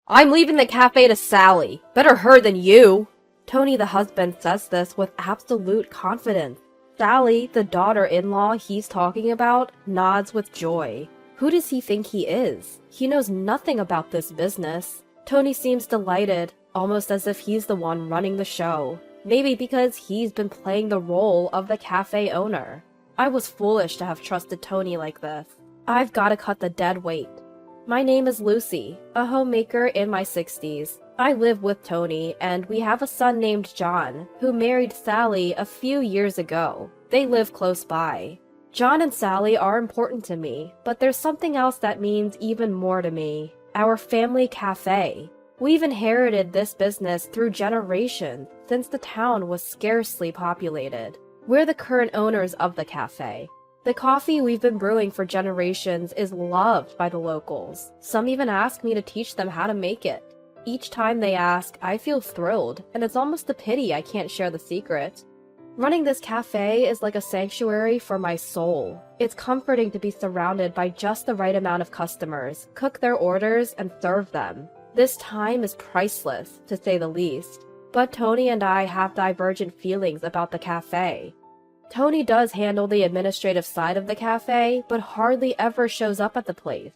I'm leaving the cafe to Sally. Better her than you. Tony, the husband, says this with absolute confidence. Sally, the daughter-in-law he's talking about, nods with joy. Who does he think he is? He knows nothing about this business. Tony seems delighted, almost as if he's the one running the show. Maybe because he's been playing the role of the cafe owner. I was foolish to have trusted Tony like this. I've gotta cut the dead weight. My name is Lucy, a homemaker in my 60s. I live with Tony, and we have a son named John, who married Sally a few years ago. They live close by. John and Sally are important to me, but there's something else that means even more to me. Our family cafe. We've inherited this business through generations, since the town was scarcely populated. We're the current owners of the cafe. The coffee we've been brewing for generations is loved by the locals. Some even ask me to teach them how to make it. Each time they ask, I feel thrilled, and it's almost a pity I can't share the secret. Running this cafe is like a sanctuary for my soul. It's comforting to be surrounded by just the right amount of customers, cook their orders, and serve them. This time is priceless, to say the least. But Tony and I have divergent feelings about the cafe. Tony does handle the administrative side of the cafe, but hardly ever shows up at the place.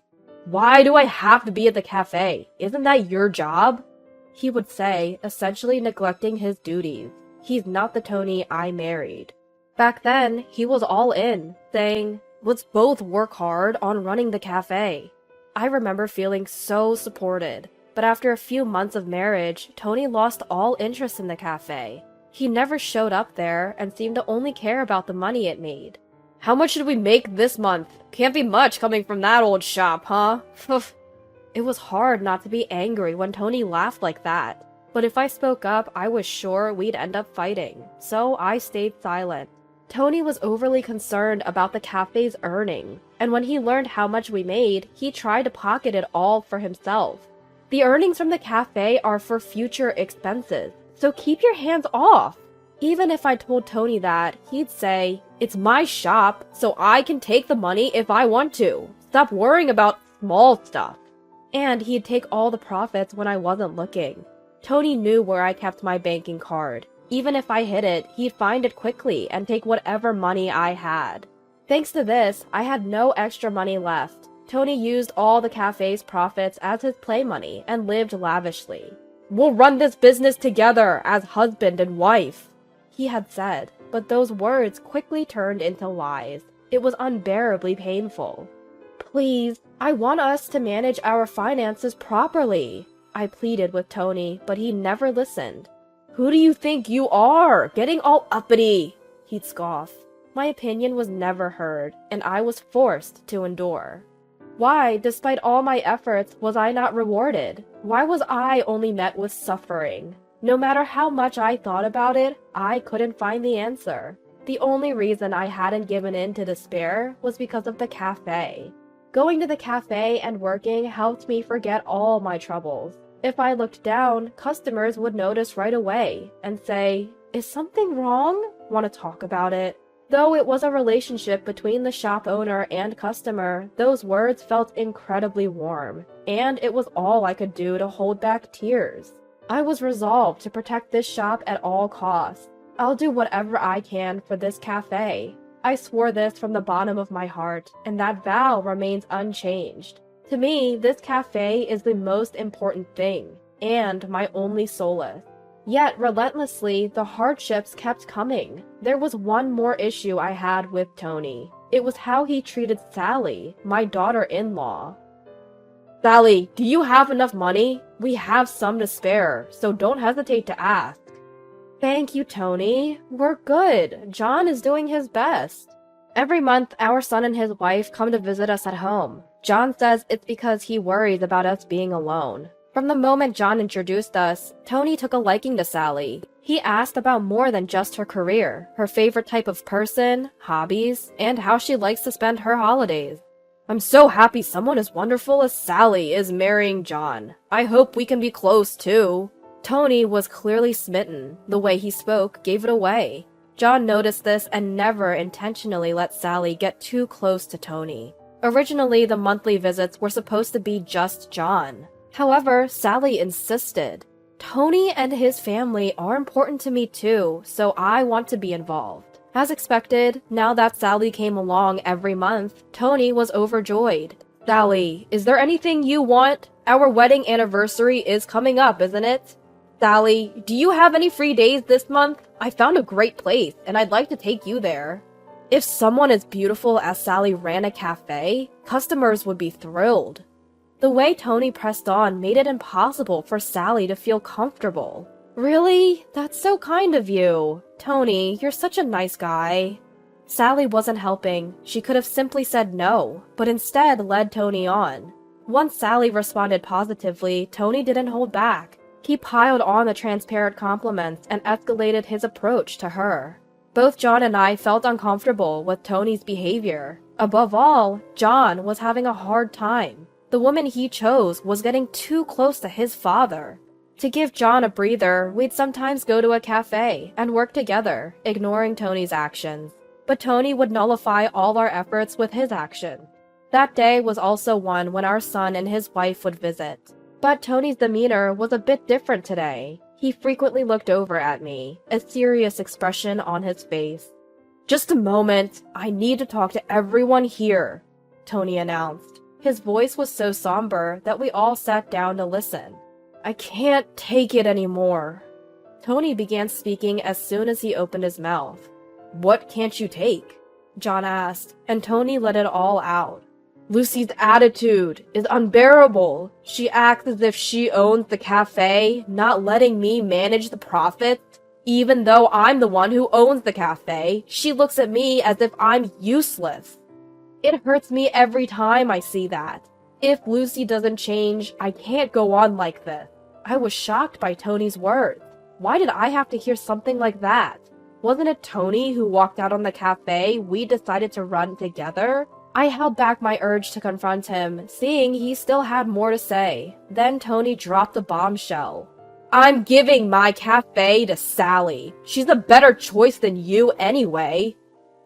Why do I have to be at the cafe? Isn't that your job? He would say, essentially neglecting his duties. He's not the Tony I married. Back then, he was all in, saying, let's both work hard on running the cafe. I remember feeling so supported, but after a few months of marriage, Tony lost all interest in the cafe. He never showed up there and seemed to only care about the money it made. How much did we make this month? Can't be much coming from that old shop, huh? It was hard not to be angry when Tony laughed like that. But if I spoke up, I was sure we'd end up fighting. So I stayed silent. Tony was overly concerned about the cafe's earning, and when he learned how much we made, he tried to pocket it all for himself. The earnings from the cafe are for future expenses, so keep your hands off. Even if I told Tony that, he'd say, it's my shop, so I can take the money if I want to. Stop worrying about small stuff. And he'd take all the profits when I wasn't looking. Tony knew where I kept my banking card. Even if I hid it, he'd find it quickly and take whatever money I had. Thanks to this, I had no extra money left. Tony used all the cafe's profits as his play money and lived lavishly. We'll run this business together as husband and wife, he had said, but those words quickly turned into lies. It was unbearably painful. Please, I want us to manage our finances properly, I pleaded with Tony, but he never listened. Who do you think you are, getting all uppity? He'd scoff. My opinion was never heard, and I was forced to endure. Why, despite all my efforts, was I not rewarded? Why was I only met with suffering? No matter how much I thought about it, I couldn't find the answer. The only reason I hadn't given in to despair was because of the cafe. Going to the cafe and working helped me forget all my troubles. If I looked down, customers would notice right away and say, is something wrong? Want to talk about it? Though it was a relationship between the shop owner and customer, those words felt incredibly warm, and it was all I could do to hold back tears. I was resolved to protect this shop at all costs. I'll do whatever I can for this cafe. I swore this from the bottom of my heart, and that vow remains unchanged. To me, this cafe is the most important thing, and my only solace. Yet, relentlessly, the hardships kept coming. There was one more issue I had with Tony. It was how he treated Sally, my daughter-in-law. Sally, do you have enough money? We have some to spare, so don't hesitate to ask. Thank you, Tony. We're good. John is doing his best. Every month, our son and his wife come to visit us at home. John says it's because he worries about us being alone. From the moment John introduced us, Tony took a liking to Sally. He asked about more than just her career, her favorite type of person, hobbies, and how she likes to spend her holidays. I'm so happy someone as wonderful as Sally is marrying John. I hope we can be close, too. Tony was clearly smitten. The way he spoke gave it away. John noticed this and never intentionally let Sally get too close to Tony. Originally, the monthly visits were supposed to be just John. However, Sally insisted. Tony and his family are important to me too, so I want to be involved. As expected, now that Sally came along every month, Tony was overjoyed. Sally, is there anything you want? Our wedding anniversary is coming up, isn't it? Sally, do you have any free days this month? I found a great place, and I'd like to take you there. If someone as beautiful as Sally ran a cafe, customers would be thrilled. The way Tony pressed on made it impossible for Sally to feel comfortable. Really? That's so kind of you. Tony, you're such a nice guy. Sally wasn't helping. She could have simply said no, but instead led Tony on. Once Sally responded positively, Tony didn't hold back. He piled on the transparent compliments and escalated his approach to her. Both John and I felt uncomfortable with Tony's behavior. Above all, John was having a hard time. The woman he chose was getting too close to his father. To give John a breather, we'd sometimes go to a cafe and work together, ignoring Tony's actions. But Tony would nullify all our efforts with his action. That day was also one when our son and his wife would visit. But Tony's demeanor was a bit different today. He frequently looked over at me, a serious expression on his face. "Just a moment, I need to talk to everyone here," Tony announced. His voice was so somber that we all sat down to listen. "I can't take it anymore." Tony began speaking as soon as he opened his mouth. "What can't you take?" John asked, and Tony let it all out. "Lucy's attitude is unbearable. She acts as if she owns the cafe, not letting me manage the profits. Even though I'm the one who owns the cafe, she looks at me as if I'm useless. It hurts me every time I see that. If Lucy doesn't change, I can't go on like this." I was shocked by Tony's words. Why did I have to hear something like that? Wasn't it Tony who walked out on the cafe we decided to run together? I held back my urge to confront him, seeing he still had more to say. Then Tony dropped a bombshell. "I'm giving my cafe to Sally. She's a better choice than you anyway."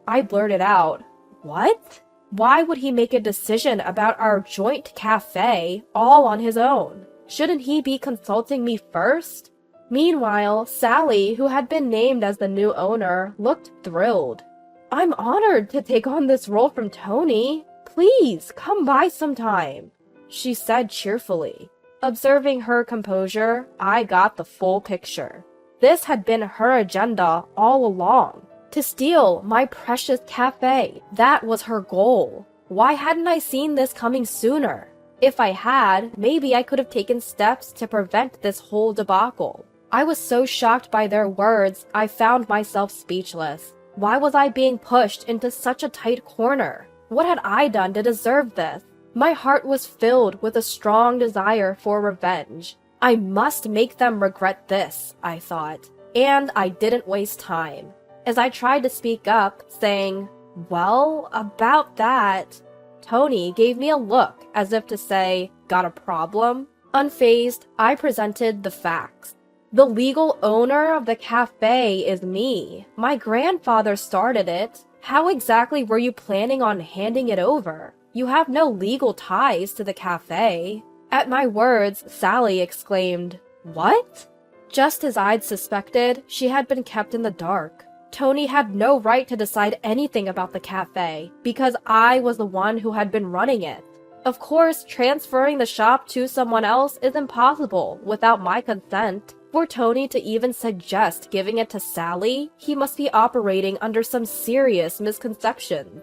I blurted out, "What? Why would he make a decision about our joint cafe all on his own? Shouldn't he be consulting me first?" Meanwhile, Sally, who had been named as the new owner, looked thrilled. "I'm honored to take on this role from Tony. Please, come by sometime," she said cheerfully. Observing her composure, I got the full picture. This had been her agenda all along. To steal my precious cafe. That was her goal. Why hadn't I seen this coming sooner? If I had, maybe I could have taken steps to prevent this whole debacle. I was so shocked by their words, I found myself speechless. Why was I being pushed into such a tight corner? What had I done to deserve this? My heart was filled with a strong desire for revenge. I must make them regret this, I thought. And I didn't waste time. As I tried to speak up, saying, "Well, about that," Tony gave me a look as if to say, "Got a problem?" Unfazed, I presented the facts. The legal owner of the cafe is me. My grandfather started it. How exactly were you planning on handing it over? You have no legal ties to the cafe. At my words, Sally exclaimed, "What?" Just as I'd suspected, she had been kept in the dark. Tony had no right to decide anything about the cafe, because I was the one who had been running it. Of course, transferring the shop to someone else is impossible without my consent. For Tony to even suggest giving it to Sally, he must be operating under some serious misconception.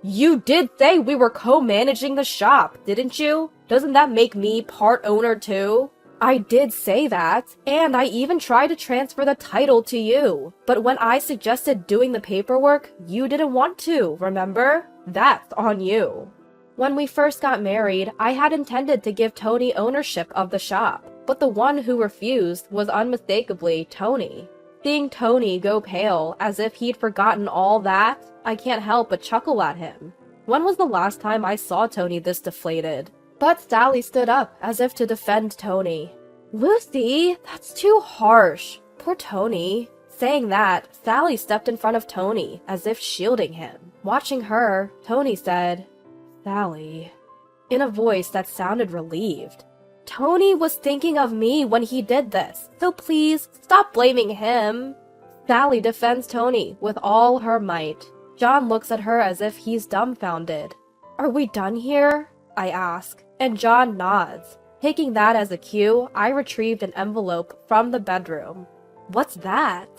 "You did say we were co-managing the shop, didn't you? Doesn't that make me part owner too?" "I did say that, and I even tried to transfer the title to you. But when I suggested doing the paperwork, you didn't want to, remember? That's on you." When we first got married, I had intended to give Tony ownership of the shop. But the one who refused was unmistakably Tony. Seeing Tony go pale as if he'd forgotten all that, I can't help but chuckle at him. When was the last time I saw Tony this deflated? But Sally stood up as if to defend Tony. "Lucy, that's too harsh. Poor Tony." Saying that, Sally stepped in front of Tony as if shielding him. Watching her, Tony said, "Sally," in a voice that sounded relieved. Tony was thinking of me when he did this, so please stop blaming him. Sally defends Tony with all her might. John looks at her as if he's dumbfounded. Are we done here? I ask, and John nods. Taking that as a cue, I retrieved an envelope from the bedroom. What's that?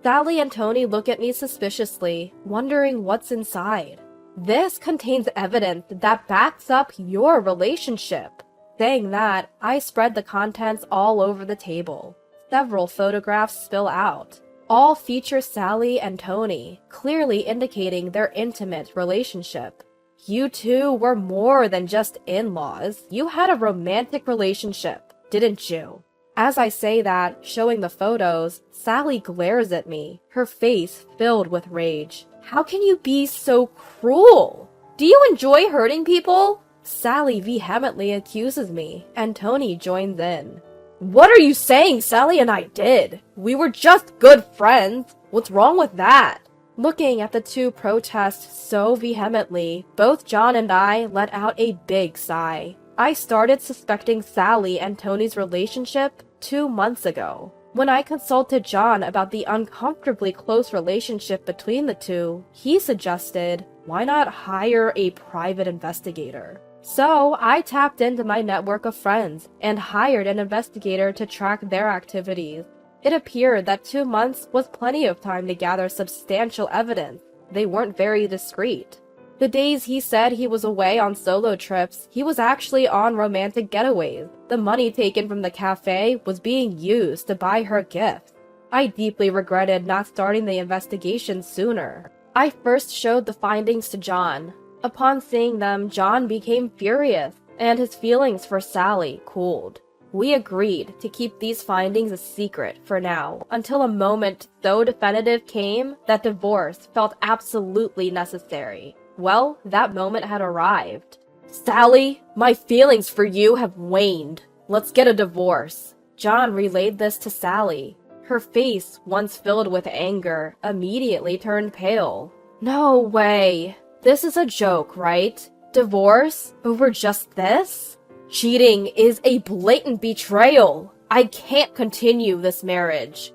Sally and Tony look at me suspiciously, wondering what's inside. This contains evidence that backs up your relationship. Saying that, I spread the contents all over the table. Several photographs spill out. All feature Sally and Tony, clearly indicating their intimate relationship. You two were more than just in-laws. You had a romantic relationship, didn't you? As I say that, showing the photos, Sally glares at me, her face filled with rage. How can you be so cruel? Do you enjoy hurting people? Sally vehemently accuses me, and Tony joins in. What are you saying Sally and I did? We were just good friends. What's wrong with that? Looking at the two protest so vehemently, both John and I let out a big sigh. I started suspecting Sally and Tony's relationship 2 months ago. When I consulted John about the uncomfortably close relationship between the two, he suggested, why not hire a private investigator? So I tapped into my network of friends and hired an investigator to track their activities. It appeared that 2 months was plenty of time to gather substantial evidence. They weren't very discreet. The days he said he was away on solo trips, he was actually on romantic getaways. The money taken from the cafe was being used to buy her gifts. I deeply regretted not starting the investigation sooner. I first showed the findings to John. Upon seeing them, John became furious, and his feelings for Sally cooled. We agreed to keep these findings a secret for now, until a moment so definitive came that divorce felt absolutely necessary. Well, that moment had arrived. Sally, my feelings for you have waned. Let's get a divorce. John relayed this to Sally. Her face, once filled with anger, immediately turned pale. No way. This is a joke, right? Divorce? Over just this? Cheating is a blatant betrayal. I can't continue this marriage.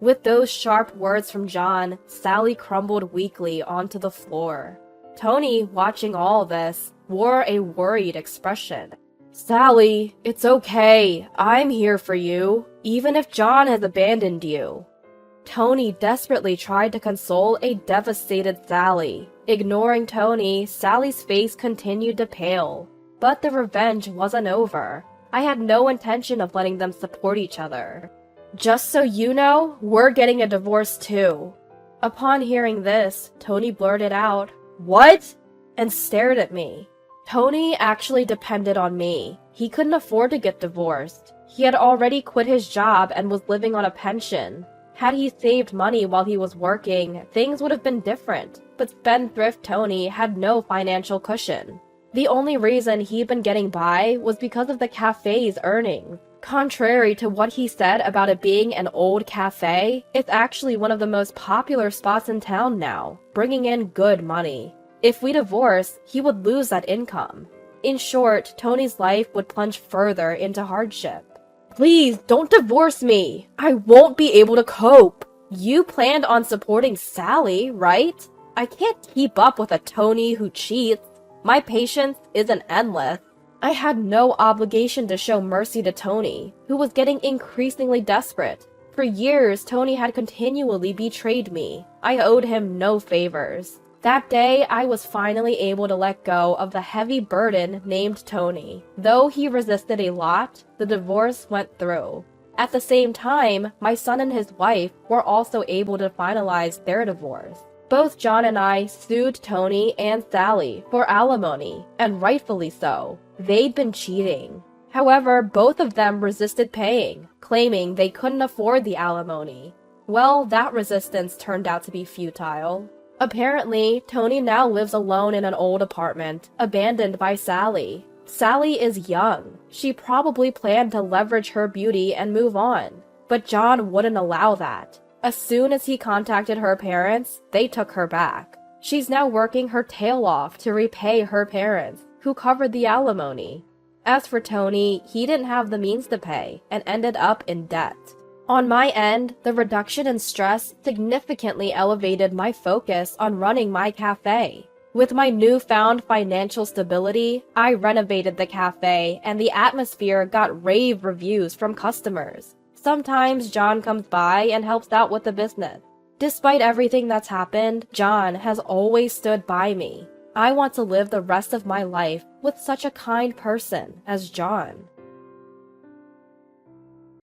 With those sharp words from John, Sally crumbled weakly onto the floor. Tony, watching all this, wore a worried expression. Sally, it's okay. I'm here for you, even if John has abandoned you. Tony desperately tried to console a devastated Sally. Ignoring Tony, Sally's face continued to pale. But the revenge wasn't over. I had no intention of letting them support each other. Just so you know, we're getting a divorce too. Upon hearing this, Tony blurted out, What? And stared at me. Tony actually depended on me. He couldn't afford to get divorced. He had already quit his job and was living on a pension. Had he saved money while he was working, things would have been different, but spendthrift Tony had no financial cushion. The only reason he'd been getting by was because of the cafe's earnings. Contrary to what he said about it being an old cafe, it's actually one of the most popular spots in town now, bringing in good money. If we divorce, he would lose that income. In short, Tony's life would plunge further into hardship. Please, don't divorce me! I won't be able to cope! You planned on supporting Sally, right? I can't keep up with a Tony who cheats. My patience isn't endless. I had no obligation to show mercy to Tony, who was getting increasingly desperate. For years, Tony had continually betrayed me. I owed him no favors. That day, I was finally able to let go of the heavy burden named Tony. Though he resisted a lot, the divorce went through. At the same time, my son and his wife were also able to finalize their divorce. Both John and I sued Tony and Sally for alimony, and rightfully so. They'd been cheating. However, both of them resisted paying, claiming they couldn't afford the alimony. Well, that resistance turned out to be futile. Apparently, Tony now lives alone in an old apartment, abandoned by Sally. Sally is young. She probably planned to leverage her beauty and move on. But John wouldn't allow that. As soon as he contacted her parents, they took her back. She's now working her tail off to repay her parents, who covered the alimony. As for Tony, he didn't have the means to pay and ended up in debt. On my end, the reduction in stress significantly elevated my focus on running my cafe. With my newfound financial stability, I renovated the cafe and the atmosphere got rave reviews from customers. Sometimes John comes by and helps out with the business. Despite everything that's happened, John has always stood by me. I want to live the rest of my life with such a kind person as John.